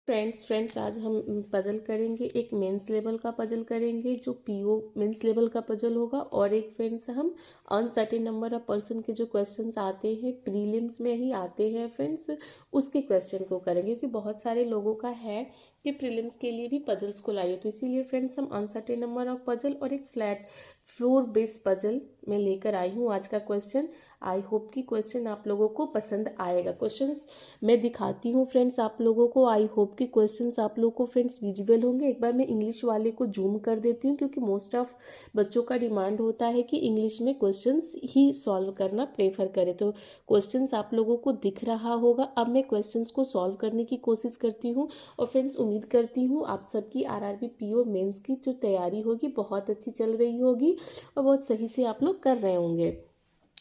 Friends आज हम puzzle करेंगे। एक मेंस लेवल का पजल करेंगे जो पीओ मेंस लेवल का पजल होगा, और एक फ्रेंड्स हम अनसर्टेन नंबर ऑफ पर्सन के जो क्वेश्चंस आते हैं प्रीलिम्स में ही आते हैं फ्रेंड्स, उसके क्वेश्चन को करेंगे। क्योंकि बहुत सारे लोगों का है कि प्रीलिम्स के लिए भी पजल्स को लाइए, तो इसीलिए फ्रेंड्स हम अनसर्टेन नंबर ऑफ पजल और एक फ्लैट फ्लोर बेस्ड पजल में लेकर आई हूँ आज का क्वेश्चन। आई होप कि क्वेश्चन आप लोगों को पसंद आएगा। क्वेश्चंस मैं दिखाती हूँ फ्रेंड्स आप लोगों को। आई होप कि क्वेश्चंस आप लोगों को फ्रेंड्स विजिबल होंगे। एक बार मैं इंग्लिश वाले को जूम कर देती हूँ, क्योंकि मोस्ट ऑफ बच्चों का डिमांड होता है कि इंग्लिश में क्वेश्चंस ही सॉल्व करना प्रेफर करें। तो क्वेश्चंस आप लोगों को दिख रहा होगा। अब मैं क्वेश्चंस को सॉल्व करने की कोशिश करती हूँ, और फ्रेंड्स उम्मीद करती हूँ आप सबकी आरआरबी पीओ मेंस की जो तैयारी होगी बहुत अच्छी चल रही होगी और बहुत सही से आप लोग कर रहे होंगे।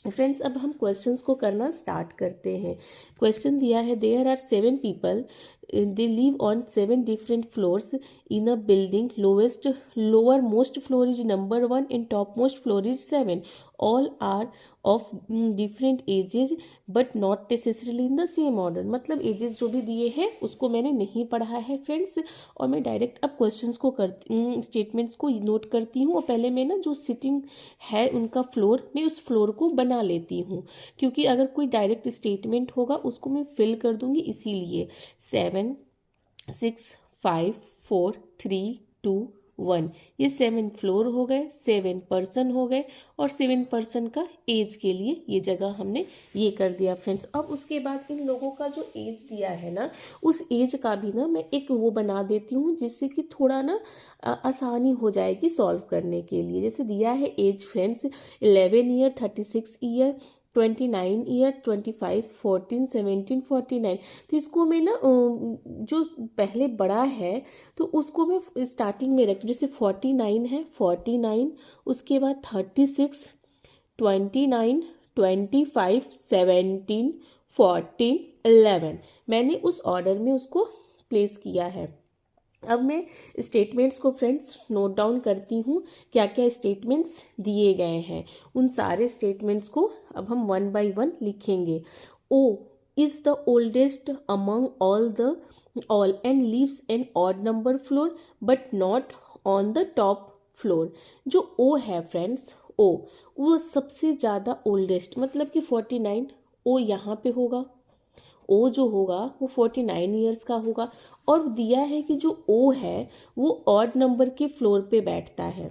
फ्रेंड्स अब हम क्वेश्चंस को करना स्टार्ट करते हैं। क्वेश्चन दिया है, there are 7 people, they live on 7 different floors in a building. Lower most floor is number 1 and top most floor is 7. All are of different ages but not necessarily in the same order. मतलब ages जो भी दिए हैं उसको मैंने नहीं पढ़ा है फ्रेंड्स, और मैं डायरेक्ट अब क्वेश्चंस को करती स्टेटमेंट्स को नोट करती हूँ, और पहले मैं ना जो सिटिंग है उनका फ्लोर, मैं उस फ्लोर को बना लेती हूँ। क्योंकि अगर कोई डायरेक्ट स्टेटमेंट होगा उसको मैं फिल कर दूंगी, इसीलिए 7 6 5 4 3 2 1 ये 7 फ्लोर हो गए, 7 पर्सन हो गए, और 7 पर्सन का एज के लिए ये जगह हमने ये कर दिया फ्रेंड्स। अब उसके बाद इन लोगों का जो एज दिया है ना, उस एज का भी ना मैं एक वो बना देती हूँ, जिससे कि थोड़ा ना आसानी हो जाएगी सॉल्व करने के लिए। जैसे दिया है age friends 11 year, 36 year, 29 year, 25, 14, 17, 49। तो इसको मैं ना जो पहले बड़ा है तो उसको मैं स्टार्टिंग में रखती हूँ। जैसे 49 है, 49, उसके बाद 36, 29, 25, 17, 14, 11, मैंने उस ऑर्डर में उसको प्लेस किया है। अब मैं स्टेटमेंट्स को फ्रेंड्स नोट डाउन करती हूँ, क्या क्या स्टेटमेंट्स दिए गए हैं। उन सारे स्टेटमेंट्स को अब हम 1 बाय 1 लिखेंगे। O is the oldest among all and lives an odd number floor but not on the top floor. जो ओ है फ्रेंड्स, ओ वो सबसे ज़्यादा ओल्डेस्ट, मतलब कि 49, ओ यहाँ पे होगा। ओ जो होगा वो 49 ईयर्स का होगा। और दिया है कि जो ओ है वो ऑड नंबर के फ्लोर पे बैठता है।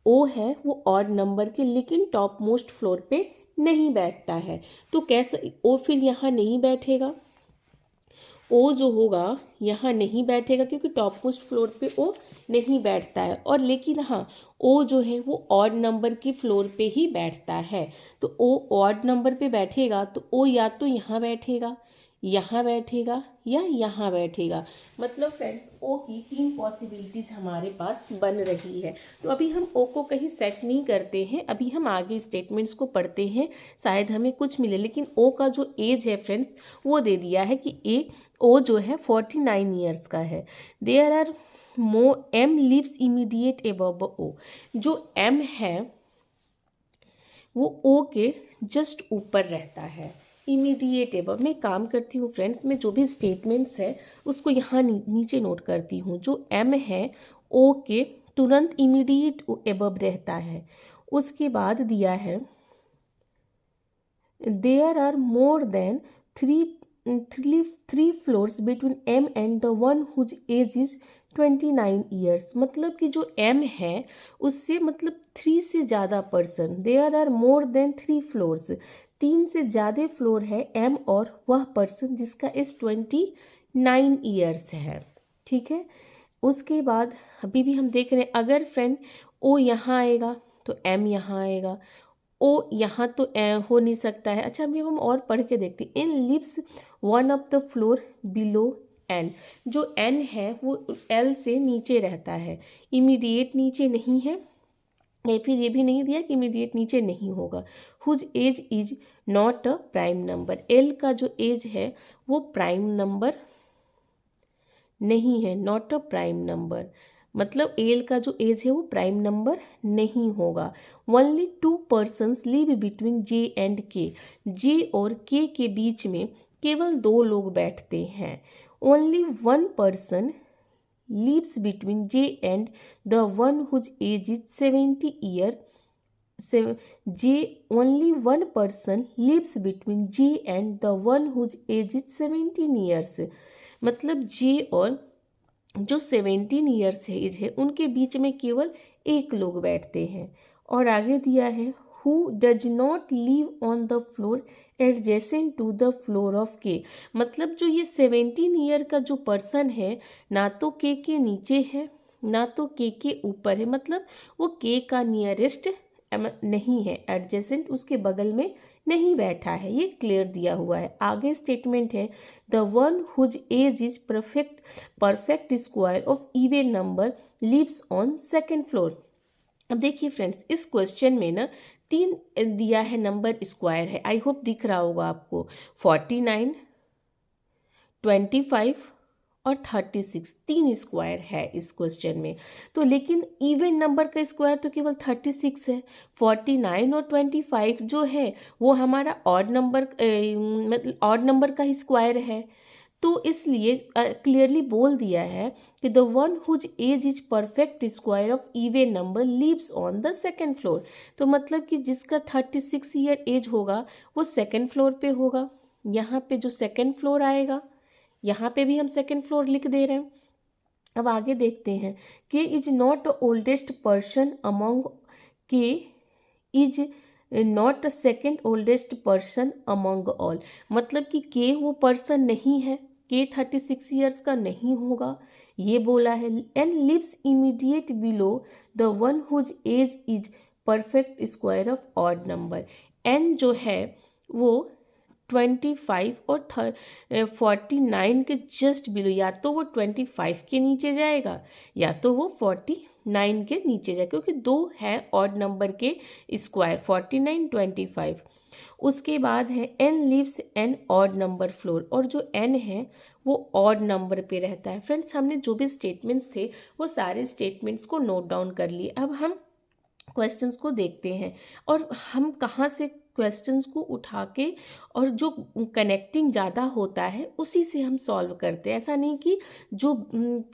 ओ है वो ऑड नंबर के, लेकिन टॉप मोस्ट फ्लोर पे नहीं बैठता है। तो कैसे ओ फिर यहाँ नहीं बैठेगा? ओ जो होगा यहाँ नहीं बैठेगा, क्योंकि टॉप मोस्ट फ्लोर पे ओ नहीं बैठता है। और लेकिन हाँ, ओ जो है वो ऑड नंबर के फ्लोर पे ही बैठता है। तो ओ ऑड नंबर पे बैठेगा तो ओ या तो यहाँ बैठेगा, यहाँ बैठेगा, या यहाँ बैठेगा। मतलब फ्रेंड्स ओ की 3 पॉसिबिलिटीज हमारे पास बन रही है। तो अभी हम ओ को कहीं सेट नहीं करते हैं, अभी हम आगे स्टेटमेंट्स को पढ़ते हैं, शायद हमें कुछ मिले। लेकिन ओ का जो एज है फ्रेंड्स वो दे दिया है कि ओ जो है 49 ईयर्स का है। There are M leaves immediate above O. जो एम है वो ओ के जस्ट ऊपर रहता है, इमीडिएट एबव। मैं काम करती हूँ फ्रेंड्स, मैं जो भी स्टेटमेंट्स है उसको यहाँ नीचे नोट करती हूँ। जो एम है ओ के तुरंत इमीडिएट एबव रहता है। उसके बाद दिया है there are more than three floors between M and the one whose age is 29 years. मतलब कि जो एम है उससे मतलब 3 से ज़्यादा person, there are more than 3 floors, 3 से ज़्यादा फ्लोर है एम और वह पर्सन जिसका एज 29 ईयर्स है। ठीक है, उसके बाद अभी भी हम देख रहे हैं, अगर फ्रेंड ओ यहाँ आएगा तो एम यहाँ आएगा, ओ यहाँ तो हो नहीं सकता है। अच्छा, अभी हम और पढ़ के देखते हैं। In leaves one of the floor below N. जो एन है वो एल से नीचे रहता है, इमीडिएट नीचे नहीं है, या फिर ये भी नहीं दिया कि इमीडिएट नीचे नहीं होगा। Whose age is not a prime number. L का जो एज है वो प्राइम नंबर नहीं है, नॉट अ प्राइम नंबर। मतलब एल का जो एज है वो प्राइम नंबर नहीं होगा। Only 2 persons live between J and K. J और के बीच में केवल 2 लोग बैठते हैं। Only one person lives between J and the one whose age is 70 year. J, only one person lives between J and the one whose age is 17 years. मतलब J और जो 17 ईयर्स एज है उनके बीच में केवल एक लोग बैठते हैं। और आगे दिया है who does not live on the floor adjacent to the floor of K। मतलब जो ये 17 ईयर का जो पर्सन है ना तो K के नीचे है ना तो K के ऊपर है, मतलब वो K का नियरेस्ट नहीं है, एडजेसेंट उसके बगल में नहीं बैठा है, ये क्लियर दिया हुआ है। आगे स्टेटमेंट है the one whose age is perfect square of even number lives on second floor. अब देखिए फ्रेंड्स, इस क्वेश्चन में ना 3 दिया है, नंबर स्क्वायर है, आई होप दिख रहा होगा आपको, 49, 25 और 36, 3 स्क्वायर है इस क्वेश्चन में। तो लेकिन इवन नंबर का स्क्वायर तो केवल 36 है, 49 और 25 जो है वो हमारा ऑड नंबर मतलब ऑड नंबर का ही स्क्वायर है। तो इसलिए क्लियरली बोल दिया है कि the one whose age is perfect square of even number lives on the second floor. तो मतलब कि जिसका 36 ईयर एज होगा वो सेकेंड फ्लोर पे होगा। यहाँ पे जो सेकेंड फ्लोर आएगा, यहाँ पे भी हम सेकेंड फ्लोर लिख दे रहे हैं। अब आगे देखते हैं, K is not oldest person among, K is not second oldest person among all. मतलब कि के वो पर्सन नहीं है, के 36 ईयर्स का नहीं होगा, ये बोला है। And lives immediate below the one whose age is perfect square of odd number. N जो है वो 25 और 49 के जस्ट बिलो, या तो वो 25 के नीचे जाएगा या तो वो 49 के नीचे जाएगा, क्योंकि 2 है ऑड नंबर के स्क्वायर, 49, 25। उसके बाद है N lives an odd number floor, और जो एन है वो ऑड नंबर पे रहता है। फ्रेंड्स, हमने जो भी स्टेटमेंट्स थे वो सारे स्टेटमेंट्स को नोट डाउन कर लिए। अब हम क्वेश्चंस को देखते हैं और हम कहाँ से क्वेश्चंस को उठा के और जो कनेक्टिंग ज़्यादा होता है उसी से हम सॉल्व करते हैं। ऐसा नहीं कि जो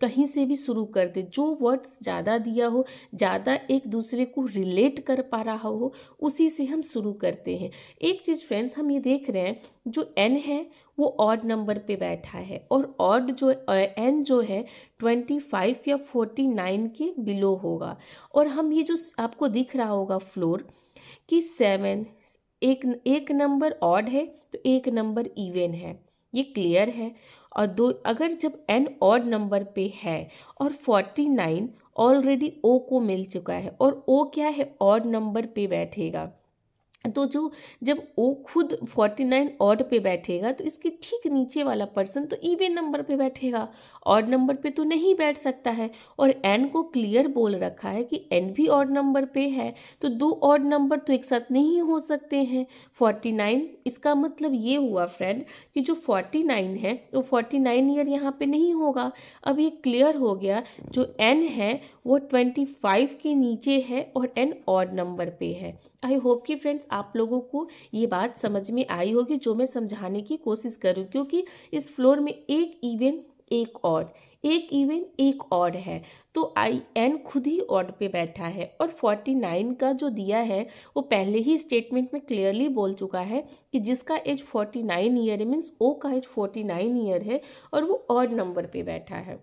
कहीं से भी शुरू कर दे, जो वर्ड्स ज़्यादा दिया हो, ज़्यादा एक दूसरे को रिलेट कर पा रहा हो, उसी से हम शुरू करते हैं। एक चीज़ फ्रेंड्स, हम ये देख रहे हैं जो एन है वो ऑड नंबर पे बैठा है, और ऑड जो एन जो है 25 या 49 के बिलो होगा। और हम ये जो आपको दिख रहा होगा फ्लोर कि 7, एक नंबर ऑड है तो एक नंबर इवन है, ये क्लियर है। और दो, अगर जब एन ऑड नंबर पे है और 49 ऑलरेडी ओ को मिल चुका है और ओ क्या है, ऑड नंबर पे बैठेगा, तो जो जब ओ खुद 49 ऑड पे बैठेगा तो इसके ठीक नीचे वाला पर्सन तो इवन नंबर पे बैठेगा, ऑड नंबर पे तो नहीं बैठ सकता है। और एन को क्लियर बोल रखा है कि एन भी ऑड नंबर पे है, तो 2 ऑड नंबर तो एक साथ नहीं हो सकते हैं। 49, इसका मतलब ये हुआ फ्रेंड कि जो 49 है तो 49 ईयर यहाँ पे नहीं होगा। अब ये क्लियर हो गया, जो एन है वो 25 के नीचे है और एन ऑड नंबर पे है। आई होप कि फ्रेंड्स आप लोगों को ये बात समझ में आई होगी जो मैं समझाने की कोशिश करूँ, क्योंकि इस फ्लोर में एक इवन एक ऑड, एक इवन एक ऑड है, तो आई एन खुद ही ऑड पे बैठा है। और 49 का जो दिया है वो पहले ही स्टेटमेंट में क्लियरली बोल चुका है कि जिसका एज 49 ईयर है, मीन्स ओ का एज 49 ईयर है और वो ऑड नंबर पे बैठा है,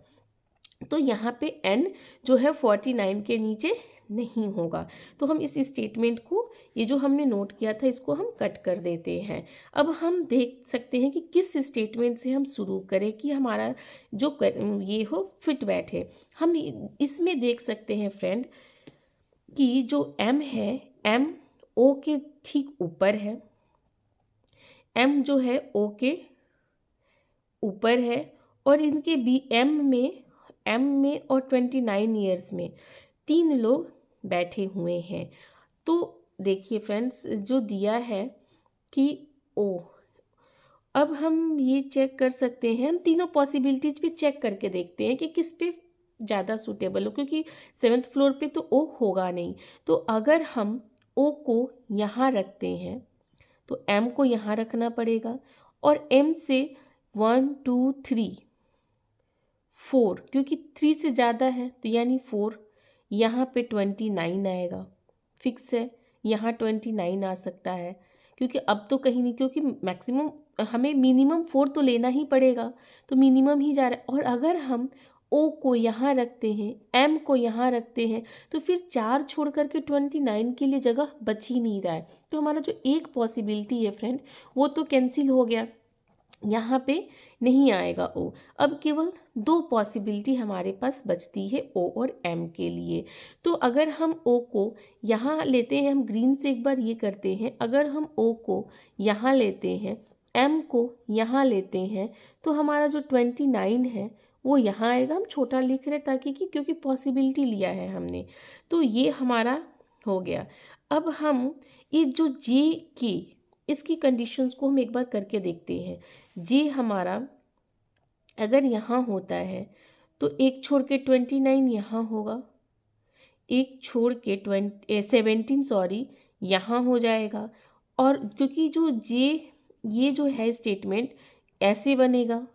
तो यहाँ पे एन जो है 49 के नीचे नहीं होगा। तो हम इस स्टेटमेंट को, ये जो हमने नोट किया था, इसको हम कट कर देते हैं। अब हम देख सकते हैं कि किस स्टेटमेंट से हम शुरू करें कि हमारा जो ये हो फिट बैठे। हम इसमें देख सकते हैं फ्रेंड कि जो एम है, एम ओ के ठीक ऊपर है, एम जो है ओ के ऊपर है, और इनके बी एम में और 29 ईयर्स में 3 लोग बैठे हुए हैं। तो देखिए फ्रेंड्स, जो दिया है कि ओ, अब हम ये चेक कर सकते हैं, हम तीनों पॉसिबिलिटीज पे चेक करके देखते हैं कि किस पे ज़्यादा सूटेबल हो, क्योंकि 7th फ्लोर पे तो ओ होगा नहीं। तो अगर हम ओ को यहाँ रखते हैं तो एम को यहाँ रखना पड़ेगा, और एम से 1 2 3 4, क्योंकि 3 से ज़्यादा है तो यानी 4, यहाँ पे 29 आएगा, फिक्स है, यहाँ 29 आ सकता है, क्योंकि अब तो कहीं नहीं, क्योंकि मैक्सिमम हमें मिनिमम 4 तो लेना ही पड़ेगा, तो मिनिमम ही जा रहा है। और अगर हम ओ को यहाँ रखते हैं, एम को यहाँ रखते हैं, तो फिर 4 छोड़ करके 29 के लिए जगह बच ही नहीं रहा है। तो हमारा जो एक पॉसिबिलिटी है फ्रेंड, वो तो कैंसिल हो गया, यहाँ पे नहीं आएगा ओ। अब केवल 2 पॉसिबिलिटी हमारे पास बचती है ओ और एम के लिए। तो अगर हम ओ को यहाँ लेते हैं, हम ग्रीन से एक बार ये करते हैं, अगर हम ओ को यहाँ लेते हैं, एम को यहाँ लेते हैं, तो हमारा जो 29 है वो यहाँ आएगा। हम छोटा लिख रहे ताकि क्योंकि पॉसिबिलिटी लिया है हमने, तो ये हमारा हो गया। अब हम ये जो जे के, इसकी कंडीशंस को हम एक बार करके देखते हैं। जे हमारा अगर यहाँ होता है तो एक छोड़ के 29 यहाँ होगा, एक छोड़ के 17 यहाँ हो जाएगा। और क्योंकि जो जे, ये जो है स्टेटमेंट ऐसे बनेगा,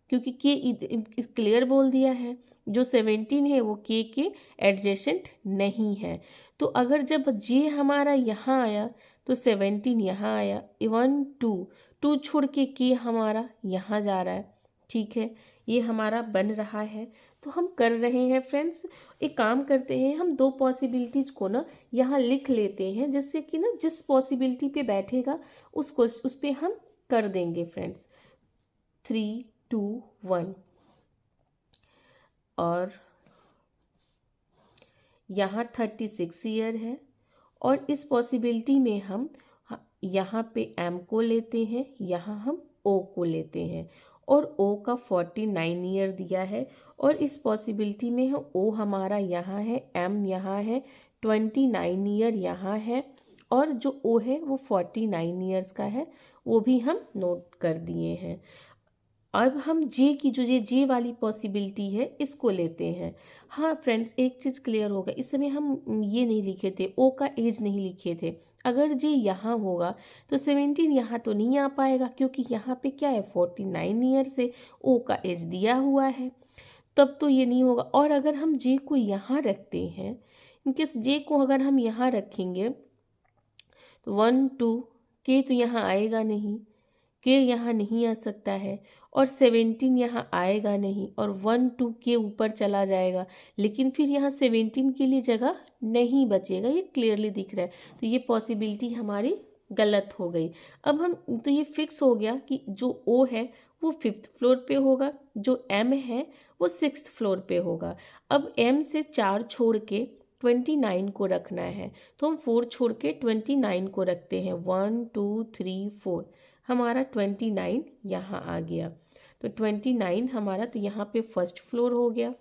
क्योंकि के क्लियर बोल दिया है, जो 17 है वो के एडजेसेंट नहीं है। तो अगर जब जे हमारा यहाँ आया तो 17 यहाँ आया, 1 2 छोड़ के हमारा यहाँ जा रहा है, ठीक है, ये हमारा बन रहा है। तो हम कर रहे हैं फ्रेंड्स, एक काम करते हैं, हम 2 पॉसिबिलिटीज़ को ना यहाँ लिख लेते हैं, जिससे कि ना जिस पॉसिबिलिटी पे बैठेगा उसको उस पे हम कर देंगे फ्रेंड्स। 3 2 1, और यहाँ 36 ईयर है, और इस पॉसिबिलिटी में हम यहाँ पे एम को लेते हैं, यहाँ हम ओ को लेते हैं, और ओ का 49 ईयर दिया है, और इस पॉसिबिलिटी में ओ हमारा यहाँ है, एम यहाँ है, 29 ईयर यहाँ है, और जो ओ है वो 49 ईयर्स का है, वो भी हम नोट कर दिए हैं। अब हम जे की जो जे वाली पॉसिबिलिटी है इसको लेते हैं। हाँ फ्रेंड्स, एक चीज़ क्लियर होगा, इस समय हम ये नहीं लिखे थे, ओ का एज नहीं लिखे थे। अगर जे यहाँ होगा तो 17 यहाँ तो नहीं आ पाएगा, क्योंकि यहाँ पे क्या है 49 ईयर से ओ का एज दिया हुआ है, तब तो ये नहीं होगा। और अगर हम जे को यहाँ रखते हैं, इनकेस जे को अगर हम यहाँ रखेंगे तो 1 2 के तो यहाँ आएगा नहीं, के यहाँ नहीं आ सकता है, और 17 यहाँ आएगा नहीं, और 1 2 के ऊपर चला जाएगा, लेकिन फिर यहाँ 17 के लिए जगह नहीं बचेगा, ये क्लियरली दिख रहा है। तो ये पॉसिबिलिटी हमारी गलत हो गई। अब हम तो ये फिक्स हो गया कि जो ओ है वो 5th फ्लोर पे होगा, जो एम है वो 6th फ्लोर पे होगा। अब एम से 4 छोड़ के 29 को रखना है, तो हम 4 छोड़ के 29 को रखते हैं, 1 2 3 4, हमारा 29 यहाँ आ गया। तो 29 हमारा, तो यहाँ पे 1st फ्लोर हो गया,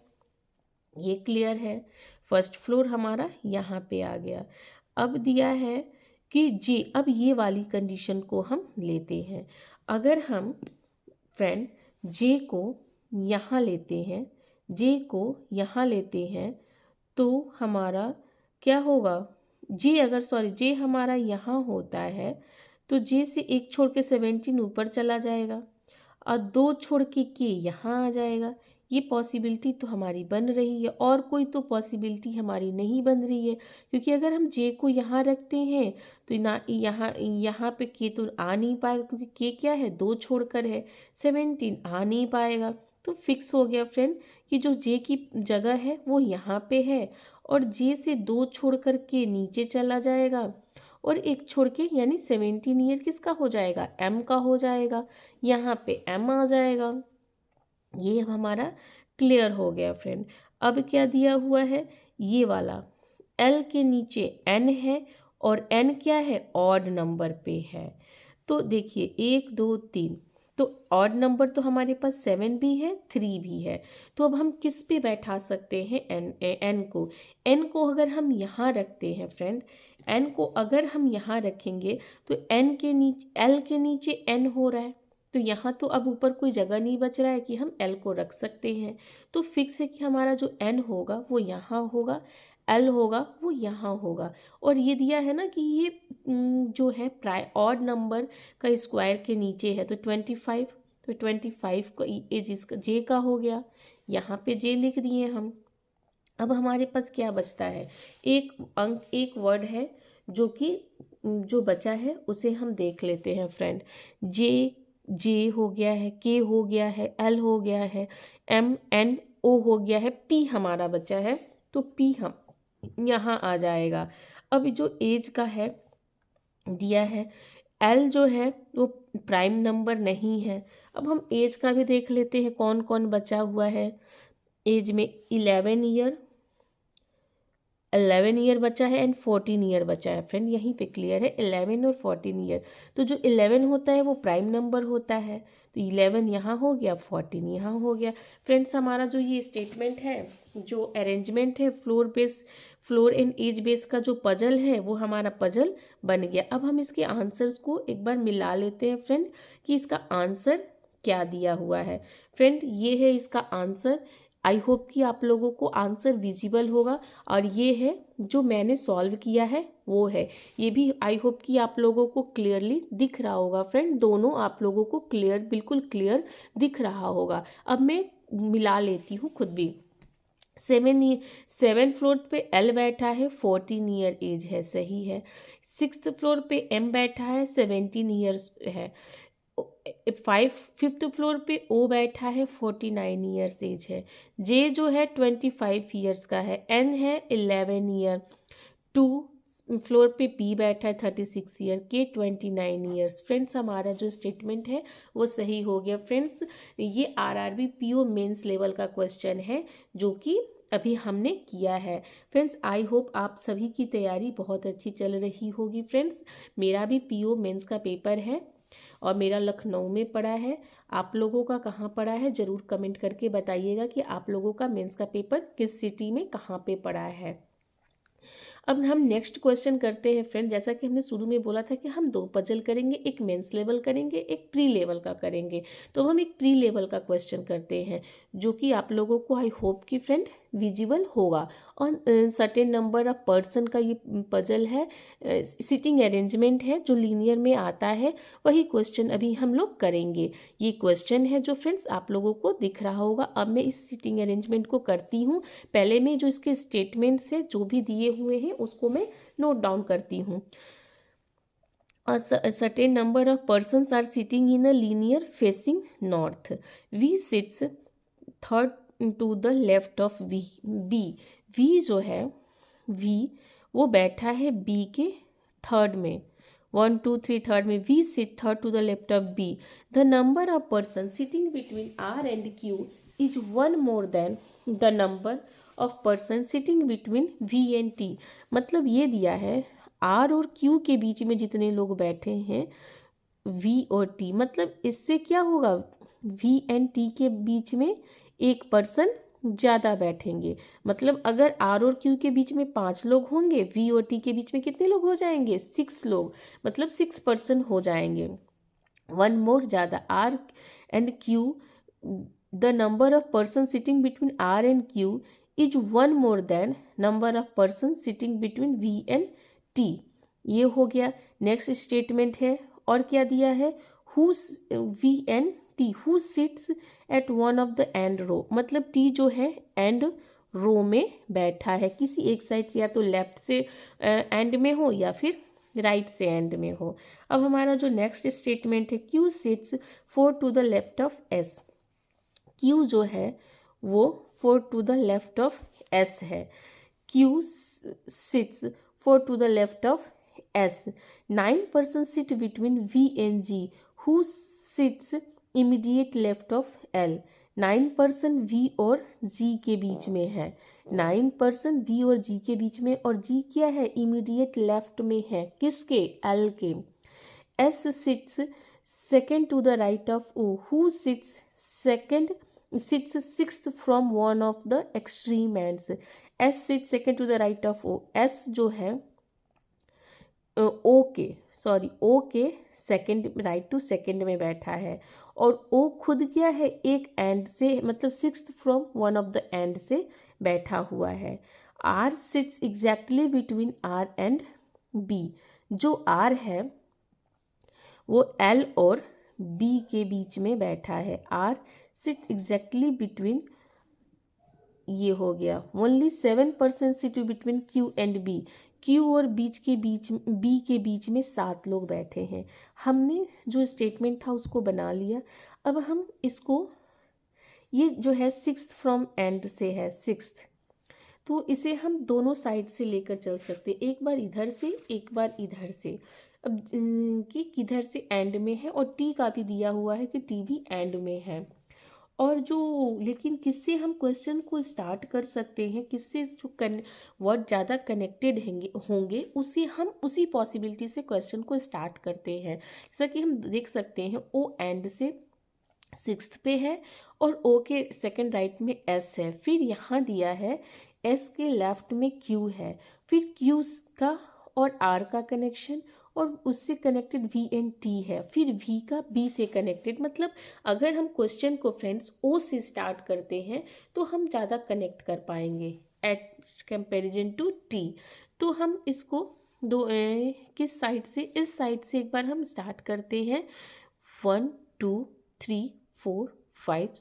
ये क्लियर है, 1st फ्लोर हमारा यहाँ पे आ गया। अब दिया है कि जी, अब ये वाली कंडीशन को हम लेते हैं। अगर हम फ्रेंड जे को यहाँ लेते हैं, जे को यहाँ लेते हैं, तो हमारा क्या होगा, जे अगर जे हमारा यहाँ होता है तो जे से एक छोड़ के 17 ऊपर चला जाएगा, और 2 छोड़ के यहाँ आ जाएगा। ये पॉसिबिलिटी तो हमारी बन रही है, और कोई तो पॉसिबिलिटी हमारी नहीं बन रही है, क्योंकि अगर हम जे को यहाँ रखते हैं तो ना यहाँ पे के तो आ नहीं पाएगा, क्योंकि के क्या है 2 छोड़कर है, 17 आ नहीं पाएगा। तो फिक्स हो गया फ्रेंड कि जो जे की जगह है वो यहाँ पे है, और जे से 2 छोड़ कर के नीचे चला जाएगा, और एक छोड़ के यानी 17 ईयर किसका हो जाएगा, एम का हो जाएगा, यहाँ पे एम आ जाएगा। ये हमारा क्लियर हो गया फ्रेंड। अब क्या दिया हुआ है, ये वाला एल के नीचे एन है, और एन क्या है ऑड नंबर पे है। तो देखिए 1 2 3, तो ऑड नंबर तो हमारे पास 7 भी है 3 भी है। तो अब हम किस पे बैठा सकते हैं, एन को, एन को अगर हम यहाँ रखते हैं फ्रेंड, एन को अगर हम यहाँ रखेंगे तो एन के नीचे, एल के नीचे एन हो रहा है, तो यहाँ तो अब ऊपर कोई जगह नहीं बच रहा है कि हम एल को रख सकते हैं। तो फिक्स है कि हमारा जो एन होगा वो यहाँ होगा, एल होगा वो यहाँ होगा। और ये दिया है ना कि ये जो है ऑड नंबर का स्क्वायर के नीचे है, तो 25, तो 25 का एज इसका जे का हो गया, यहाँ पे जे लिख दिए हम। अब हमारे पास क्या बचता है, एक अंक, एक वर्ड है जो कि जो बचा है उसे हम देख लेते हैं फ्रेंड। जे, जे हो गया है, के हो गया है, एल हो गया है, एम एन ओ हो गया है, पी हमारा बचा है, तो पी हम यहाँ आ जाएगा। अब जो एज का है दिया है, एल जो है वो प्राइम नंबर नहीं है। अब हम एज का भी देख लेते हैं कौन कौन बचा हुआ है। एज में 11 ईयर बचा है एंड 14 ईयर बचा है फ्रेंड, यहीं पे क्लियर है 11 और 14 ईयर। तो जो 11 होता है वो प्राइम नंबर होता है, तो 11 यहाँ हो गया, 14 यहाँ हो गया। फ्रेंड्स हमारा जो ये स्टेटमेंट है, जो अरेंजमेंट है फ्लोर एंड एज बेस का जो पजल है वो हमारा पजल बन गया। अब हम इसके आंसर्स को एक बार मिला लेते हैं फ्रेंड कि इसका आंसर क्या दिया हुआ है। फ्रेंड ये है इसका आंसर। आई होप कि आप लोगों को आंसर विजिबल होगा, और ये है जो मैंने सॉल्व किया है वो है, ये भी आई होप कि आप लोगों को क्लियरली दिख रहा होगा फ्रेंड, दोनों आप लोगों को क्लियर, बिल्कुल क्लियर दिख रहा होगा। अब मैं मिला लेती हूँ खुद भी। 7 फ्लोर पे एल बैठा है, 14 ईयर एज है, सही है। 6th फ्लोर पे एम बैठा है, 17 ईयर्स है। 5th फ्लोर पे ओ बैठा है, 49 ईयर्स एज है। जे जो है 25 ईयर्स का है। एन है 11 ईयर। 2 फ्लोर पे पी बैठा है, 36 ईयर के, 29 ईयर्स। फ्रेंड्स हमारा जो स्टेटमेंट है वो सही हो गया। फ्रेंड्स ये आरआरबी पीओ मेंस लेवल का क्वेश्चन है जो कि अभी हमने किया है। फ्रेंड्स आई होप आप सभी की तैयारी बहुत अच्छी चल रही होगी। फ्रेंड्स मेरा भी पीओ मेंस का पेपर है और मेरा लखनऊ में पड़ा है। आप लोगों का कहाँ पड़ा है ज़रूर कमेंट करके बताइएगा कि आप लोगों का मेंस का पेपर किस सिटी में कहाँ पे पड़ा है। अब हम नेक्स्ट क्वेश्चन करते हैं फ्रेंड। जैसा कि हमने शुरू में बोला था कि हम 2 पजल करेंगे, एक मेंस लेवल करेंगे, एक प्री लेवल का करेंगे। तो हम एक प्री लेवल का क्वेश्चन करते हैं जो कि आप लोगों को आई होप कि फ्रेंड विजिबल होगा। और सर्टेन नंबर ऑफ पर्सन का ये पजल है, सिटिंग अरेंजमेंट है जो लीनियर में आता है, वही क्वेश्चन अभी हम लोग करेंगे। ये क्वेश्चन है जो फ्रेंड्स आप लोगों को दिख रहा होगा। अब मैं इस सिटिंग अरेंजमेंट को करती हूँ। पहले मैं जो इसके स्टेटमेंट्स है जो भी दिए हुए हैं उसको मैं नोट डाउन करती हूँ। A certain number of persons are sitting in a linear facing north. V sits third to the left of V. V जो है V वो बैठा है B के थर्ड में, 1 2 3 थर्ड में। V sit third to the left of B. The number of persons sitting between R and Q is one more than the number of persons sitting between V and T. मतलब ये दिया है R और Q के बीच में जितने लोग बैठे हैं V और T, मतलब इससे क्या होगा, V एंड T के बीच में एक पर्सन ज़्यादा बैठेंगे। मतलब अगर R और Q के बीच में 5 लोग होंगे, V और T के बीच में कितने लोग हो जाएंगे, 6 लोग, मतलब 6 पर्सन हो जाएंगे, 1 मोर ज़्यादा। R and Q, the number of person sitting between R and Q is 1 more than number of person sitting between V and T। ये हो गया। नेक्स्ट स्टेटमेंट है, और क्या दिया है, who V and T who sits at one of the end row, मतलब T जो है एंड रो में बैठा है, किसी एक साइड से, या तो लेफ्ट से एंड में हो या फिर राइट से एंड में हो। अब हमारा जो नेक्स्ट स्टेटमेंट है, Q sits 4 to the left of S। Q जो है वो 4 to the left of S है। Q sits 4 to the left of S. 9 persons sit between V and G. Who sits immediate left of L? 9 person V और G के बीच में है। 9 person V और G के बीच में, और G क्या है, इमीडिएट लेफ्ट में है, किसके, L के। S sits second to the right of O. Who sits sixth from one of the extreme ends? S sits second to the right of O. S जो है O के second, right to second में बैठा है, और O खुद क्या है, एक एंड से, मतलब 6th from one of the end से बैठा हुआ है। R sits exactly between R and B। जो R है वो L और B के बीच में बैठा है। R सिट एग्जैक्टली बिटवीन ये हो गया only 7% sit between Q and B, Q और बी के बीच में 7 लोग बैठे हैं। हमने जो स्टेटमेंट था उसको बना लिया। अब हम इसको, ये जो है 6th फ्रॉम एंड से है 6th, तो इसे हम दोनों साइड से लेकर चल सकते हैं, एक बार इधर से एक बार इधर से। अब कि किधर से एंड में है, और टी का भी दिया हुआ है कि टी भी एंड में है। और जो लेकिन किससे हम क्वेश्चन को स्टार्ट कर सकते हैं, किससे जो वर्ड ज़्यादा कनेक्टेड होंगे उसे हम उसी पॉसिबिलिटी से क्वेश्चन को स्टार्ट करते हैं। जैसा कि हम देख सकते हैं ओ एंड से 6th पे है और ओ के सेकंड राइट में एस है, फिर यहाँ दिया है एस के लेफ्ट में क्यू है, फिर क्यू का और आर का कनेक्शन और उससे कनेक्टेड वी एंड टी है, फिर वी का बी से कनेक्टेड। मतलब अगर हम क्वेश्चन को फ्रेंड्स ओ से स्टार्ट करते हैं तो हम ज़्यादा कनेक्ट कर पाएंगे एट कंपेरिजन टू टी। तो हम इसको किस साइड से, इस साइड से एक बार हम स्टार्ट करते हैं। 1 2 3 4 5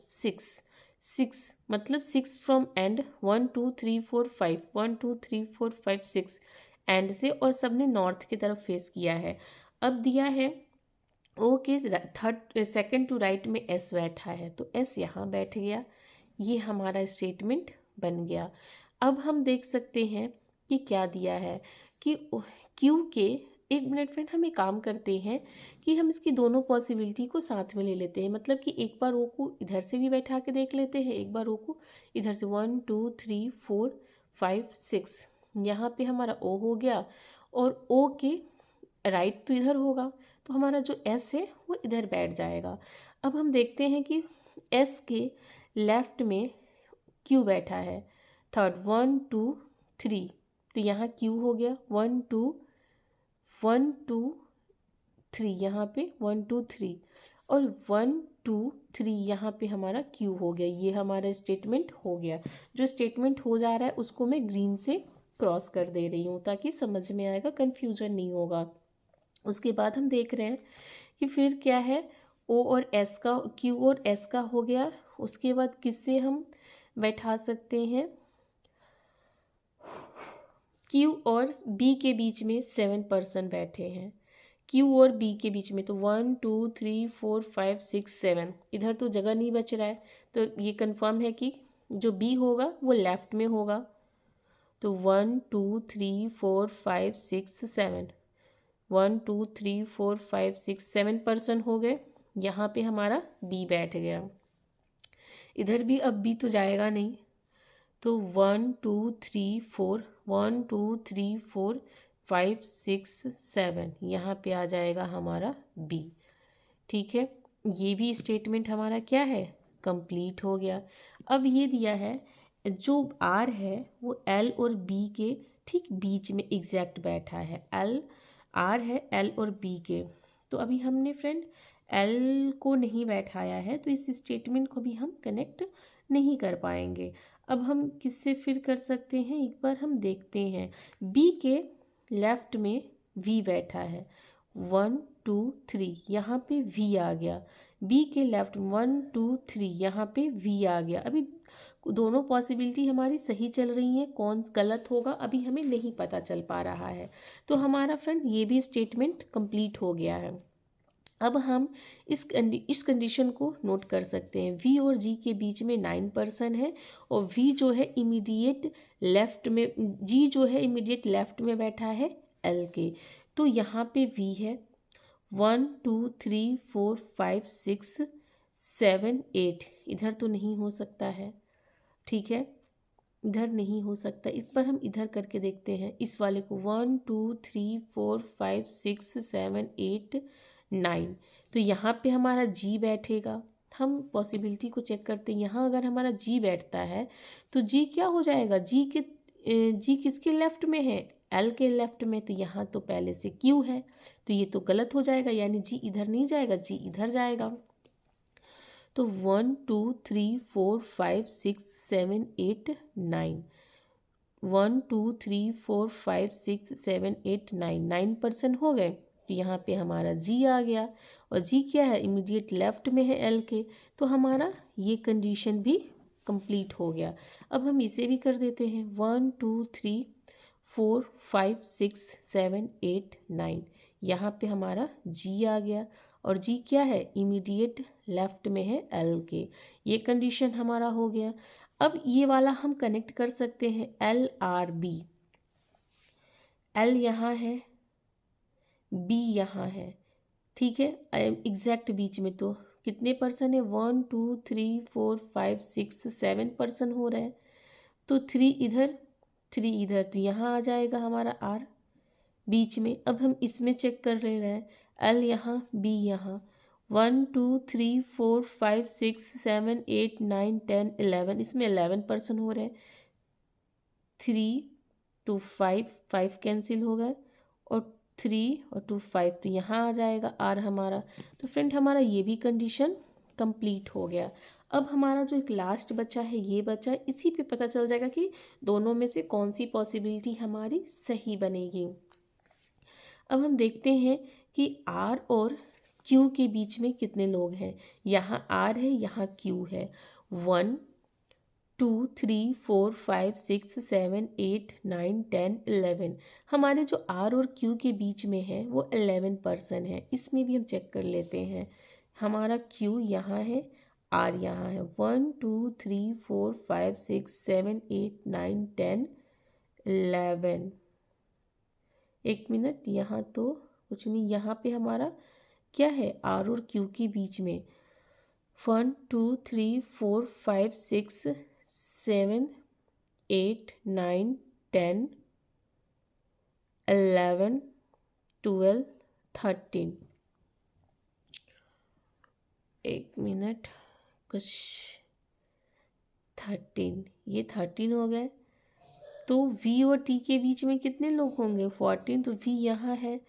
6 मतलब 6 फ्रॉम एंड 1 2 3 4 5 1 2 3 4 5 6 एंड से, और सबने नॉर्थ की तरफ फेस किया है। अब दिया है ओ के सेकंड टू राइट में एस बैठा है, तो एस यहाँ बैठ गया, ये हमारा स्टेटमेंट बन गया। अब हम देख सकते हैं कि क्या दिया है कि क्यू के, एक मिनट फ्रेंड, हम एक काम करते हैं कि हम इसकी दोनों पॉसिबिलिटी को साथ में ले लेते हैं। मतलब कि एक बार ओ को इधर से भी बैठा के देख लेते हैं, एक बार ओ को इधर से। 1 2 3 4 5 6 यहाँ पे हमारा ओ हो गया, और ओ के राइट तो इधर होगा, तो हमारा जो एस है वो इधर बैठ जाएगा। अब हम देखते हैं कि एस के लेफ्ट में क्यू बैठा है, थर्ड 1 2 3, तो यहाँ क्यू हो गया 1 2 1 2 3, यहाँ पे 1 2 3 और 1 2 3 यहाँ पे हमारा क्यू हो गया। ये हमारा स्टेटमेंट हो गया। जो स्टेटमेंट हो जा रहा है उसको मैं ग्रीन से क्रॉस कर दे रही हूँ ताकि समझ में आएगा, कन्फ्यूजन नहीं होगा। उसके बाद हम देख रहे हैं कि फिर क्या है, ओ और एस का, क्यू और एस का हो गया। उसके बाद किससे हम बैठा सकते हैं, क्यू और बी के बीच में 7% बैठे हैं, क्यू और बी के बीच में, तो 1 2 3 4 5 6 7, इधर तो जगह नहीं बच रहा है, तो ये कंफर्म है कि जो बी होगा वो लेफ्ट में होगा। तो 1 2 3 4 5 6 7, 1 2 3 4 5 6 7% हो गए। यहाँ पे हमारा बी बैठ गया, इधर भी अब बी तो जाएगा नहीं, तो 1 2 3 4 1 2 3 4 5 6 7 यहाँ पे आ जाएगा हमारा बी। ठीक है, ये भी स्टेटमेंट हमारा क्या है, कंप्लीट हो गया। अब ये दिया है जो आर है वो एल और बी के ठीक बीच में एग्जैक्ट बैठा है, एल आर है एल और बी के। तो अभी हमने फ्रेंड एल को नहीं बैठाया है, तो इस स्टेटमेंट को भी हम कनेक्ट नहीं कर पाएंगे। अब हम किससे फिर कर सकते हैं, एक बार हम देखते हैं। बी के लेफ्ट में वी बैठा है, 1 2 3 यहाँ पे वी आ गया, बी के लेफ्ट 1 2 3 यहाँ पे वी आ गया। अभी दोनों पॉसिबिलिटी हमारी सही चल रही हैं, कौन गलत होगा अभी हमें नहीं पता चल पा रहा है। तो हमारा फ्रेंड ये भी स्टेटमेंट कंप्लीट हो गया है। अब हम इस कंडीशन को नोट कर सकते हैं, वी और जी के बीच में 9% है, और वी जो है इमीडिएट लेफ्ट में, जी जो है इमीडिएट लेफ्ट में बैठा है एल के, तो यहाँ पे वी है 1 2 3 4 5 6 7 8, इधर तो नहीं हो सकता है, ठीक है, इधर नहीं हो सकता। इस पर हम इधर करके देखते हैं, इस वाले को 1 2 3 4 5 6 7 8 9, तो यहाँ पे हमारा जी बैठेगा। हम पॉसिबिलिटी को चेक करते हैं, यहाँ अगर हमारा जी बैठता है तो जी क्या हो जाएगा, जी किसके लेफ्ट में है, एल के लेफ्ट में, तो यहाँ तो पहले से क्यू है, तो ये तो गलत हो जाएगा, यानी जी इधर नहीं जाएगा, जी इधर जाएगा। तो 1 2 3 4 5 6 7 8 9, 1 2 3 4 5 6 7 8 9% हो गए। तो यहाँ पे हमारा जी आ गया, और जी क्या है, इमीडिएट लेफ्ट में है एल के, तो हमारा ये कंडीशन भी कंप्लीट हो गया। अब हम इसे भी कर देते हैं 1 2 3 4 5 6 7 8 9। यहाँ पे हमारा जी आ गया और जी क्या है, इमीडिएट लेफ्ट में है एल के। ये कंडीशन हमारा हो गया। अब ये वाला हम कनेक्ट कर सकते हैं एल आर बी। एल यहाँ है, बी यहाँ है, ठीक है, एग्जैक्ट बीच में। तो कितने पर्सन है, 1 2 3 4 5 6 7 पर्सन हो रहे हैं। तो 3 इधर 3 इधर, तो यहाँ आ जाएगा हमारा आर बीच में। अब हम इसमें चेक कर रहे हैं, एल यहाँ, बी यहाँ, 1 2 3 4 5 6 7 8 9 10 11, इसमें 11 पर्सन हो रहे हैं। 3 2 5 5 कैंसिल हो गए और 3 और 2 5, तो यहाँ आ जाएगा आर हमारा। तो फ्रेंड हमारा ये भी कंडीशन कंप्लीट हो गया। अब हमारा जो एक लास्ट बचा है ये बचा है, इसी पे पता चल जाएगा कि दोनों में से कौन सी पॉसिबिलिटी हमारी सही बनेगी। अब हम देखते हैं कि आर और क्यू के बीच में कितने लोग हैं। यहाँ आर है, यहाँ क्यू है। 1 2 3 4 5 6 7 8 9 10 11, हमारे जो आर और क्यू के बीच में है वो 11 पर्सन है। इसमें भी हम चेक कर लेते हैं। हमारा क्यू यहाँ है, आर यहाँ है। 1 2 3 4 5 6 7 8 9 10 11। एक मिनट, यहाँ तो कुछ नहीं, यहाँ पे हमारा क्या है, आर और क्यू के बीच में 1 2 3 4 5 6 7 8 9 10 11 12 13। एक मिनट, कुछ 13, ये 13 हो गए। तो V और T के बीच में कितने लोग होंगे, 14। तो V यहाँ है,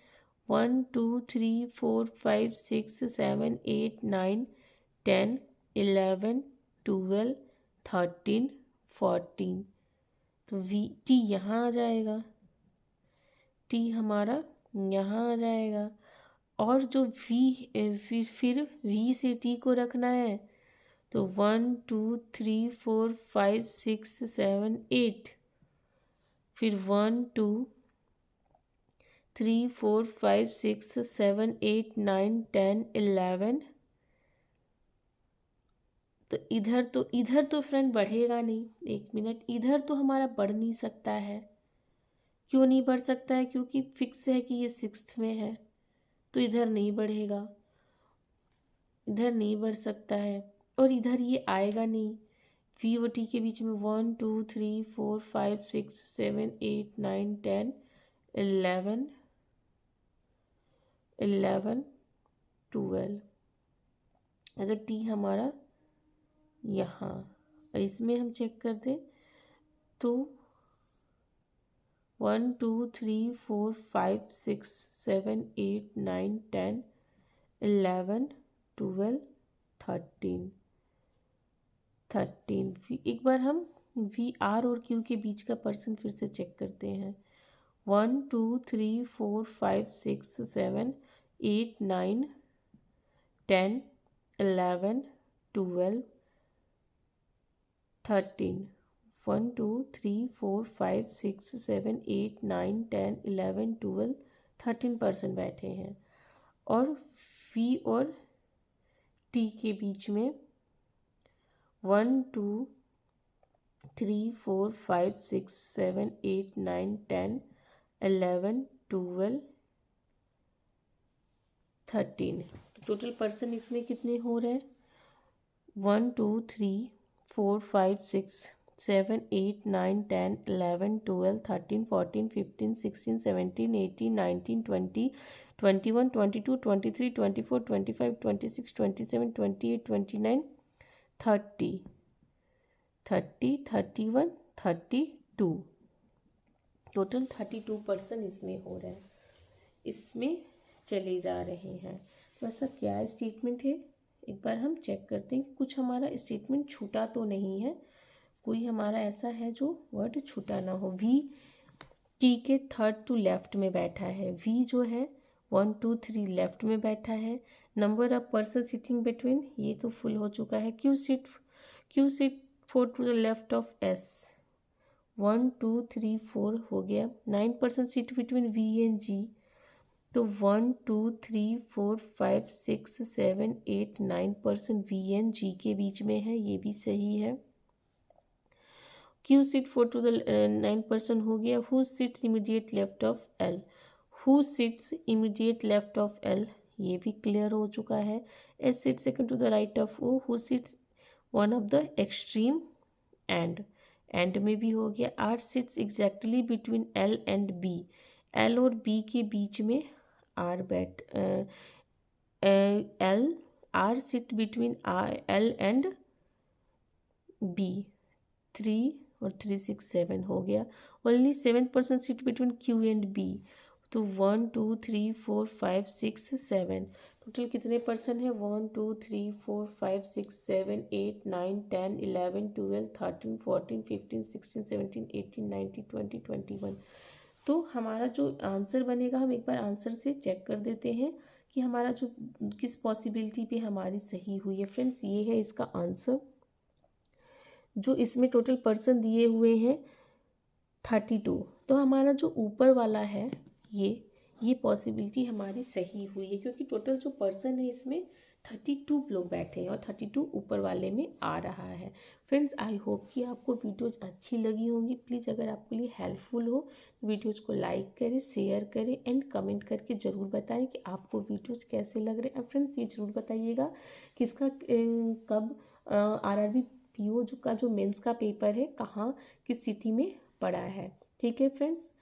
1 2 3 4 5 6 7 8 9 10 11 12 13 14। तो T यहाँ आ जाएगा, T हमारा यहाँ आ जाएगा। और जो फिर V से T को रखना है, तो 1 2 3 4 5 6 7 8, फिर 1 2 3 4 5 6 7 8 9 10 11। तो इधर तो फ्रेंड बढ़ेगा नहीं। एक मिनट, इधर तो हमारा बढ़ नहीं सकता है। क्यों नहीं बढ़ सकता है, क्योंकि फिक्स है कि ये 6th में है, तो इधर नहीं बढ़ेगा, इधर नहीं बढ़ सकता है। और इधर ये आएगा नहीं। V और T के बीच में 1 2 3 4 5 6 7 8 9 10 11 11 12। अगर T हमारा यहाँ, इसमें हम चेक कर दें तो 1 2 3 4 5 6 7 8 9 10 11 12 13 13। एक बार हम V R और Q के बीच का पर्सन फिर से चेक करते हैं। 1 2 3 4 5 6 7 8 9 10 11 12 13। 1 2 3 4 5 6 7 8 9 10 11 12 13% बैठे हैं। और V और T के बीच में 1 2 3 4 5 6 7 8 9 10 11 12 13। टोटल पर्सन इसमें कितने हो रहे हैं, 1 2 3 4 5 6 7 8 9 10 11 12 13 14 15 16 17 18 19 20 21 22 23 24 25 26 27 28 29 30 30 31 32। टोटल 32% इसमें हो रहा है, इसमें चले जा रहे हैं। तो ऐसा क्या स्टेटमेंट है, एक बार हम चेक करते हैं कि कुछ हमारा स्टेटमेंट छूटा तो नहीं है। कोई हमारा ऐसा है जो वर्ड छूटा ना हो। V T के 3rd टू लेफ्ट में बैठा है। V जो है 1 2 3 लेफ्ट में बैठा है। Number of person sitting between, ये तो फुल हो चुका है। Q sit 4 to the left of S, 1 2 3 4 हो गया। 9% sit between V and G, तो 1 2 3 4 5 6 7 8 9% V एंड G के बीच में है, ये भी सही है। Q सीट 4 टू द 9% हो गया। Who sits immediate left of L, who sits immediate left of L, ये भी क्लियर हो चुका है। S sit second to the right of O, who sits one of the extreme end में भी हो गया। R sits exactly between L and B, L और B के बीच में R बैठ L, R sit between L and B, 3 और 3 6 7 हो गया। Only 7% sit between Q and B, तो 1 2 3 4 5 6 7, टोटल कितने पर्सन है? 1 2 3 4 5 6 7 8 9 10 11 12 13 14 15 16 17 18 19 20 21। तो हमारा जो आंसर बनेगा, हम एक बार आंसर से चेक कर देते हैं कि हमारा जो किस पॉसिबिलिटी पे हमारी सही हुई है। फ्रेंड्स, ये है इसका आंसर। जो इसमें टोटल पर्सन दिए हुए हैं 32, तो हमारा जो ऊपर वाला है ये पॉसिबिलिटी हमारी सही हुई है, क्योंकि टोटल जो पर्सन है इसमें 32 लोग बैठे हैं और 32 ऊपर वाले में आ रहा है। फ्रेंड्स, आई होप कि आपको वीडियोज़ अच्छी लगी होंगी। प्लीज़ अगर आपके लिए हेल्पफुल हो तो वीडियोज़ को लाइक करें, शेयर करें एंड कमेंट करके ज़रूर बताएं कि आपको वीडियोज़ कैसे लग रहे हैं। फ्रेंड्स, ये ज़रूर बताइएगा कि इसका कब RRB PO का जो मेंस का पेपर है कहाँ किस सिटी में पड़ा है। ठीक है फ्रेंड्स।